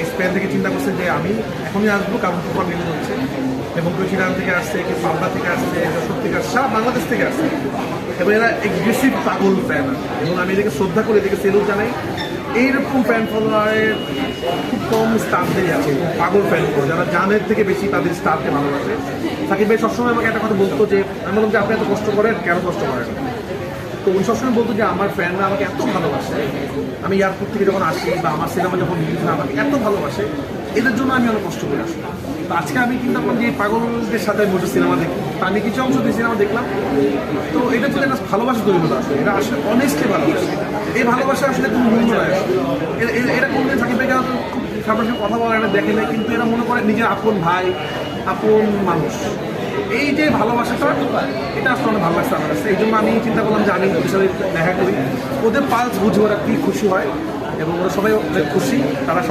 Spain থেকে চিন্তা করছে যে আমি এখনই আসবো, কারণ ফুটবল রিলিজ হচ্ছে এবং চিরাং থেকে আসছে, কেউ পাবনা থেকে আসছে, যশোর থেকে আসছে, সারা বাংলাদেশ থেকে আসছে এবং এরা এগ্রেসিভ পাগল ফ্যান এবং আমি এদেরকে শ্রদ্ধা করে এদেরকে সেলুট জানাই। এইরকম ফ্যান ফলোয়ারের খুব কম স্টারদেরই আছে, পাগল ফ্যান ফলো যারা জানের থেকে বেশি তাদের স্টারকে ভালোবাসে। সাকিব ভাই সবসময় আমাকে একটা কথা বলতো যে, আমি বললাম যে আপনি এত কষ্ট করেন, কেন কষ্ট করেন? তো উনি সবসময় বলতো যে আমার ফ্যানরা আমাকে এত ভালোবাসে, আমি এয়ারপোর্ট থেকে যখন আসি বা আমার সিনেমা যখন রিলিজ হয় আমাকে এত ভালোবাসে, এদের জন্য আমি অনেক কষ্ট করে আসি। তো আজকে আমি কিন্তু এখন যে পাগলদের সাথে বসে সিনেমা দেখি, তা আমি কিছু অংশ দিয়ে সিনেমা দেখলাম, তো এটা যদি একটা ভালোবাসা তৈরি হলো আসলে, এরা আসলে অনেস্টলি ভালোবাসে। এই ভালোবাসা আসলে কোনো মূল্য নয়। এরা কোনদিন সাকিব ভাইকে খুব সামনাসামনি কথা বলে এটা দেখে নেয়, কিন্তু এরা মনে করে নিজের আপন ভাই, আপন মানুষ। এই যে ভালোবাসাটা, এটা আসলে অনেক ভালো লাগছে আমার কাছে। এই জন্য আমি চিন্তা করলাম যে আমি ওদের সাথে দেখা করি, ওদের পালস বুঝে ওরা কী খুশি হয় এবং ওরা সবাই অনেক খুশি। তারা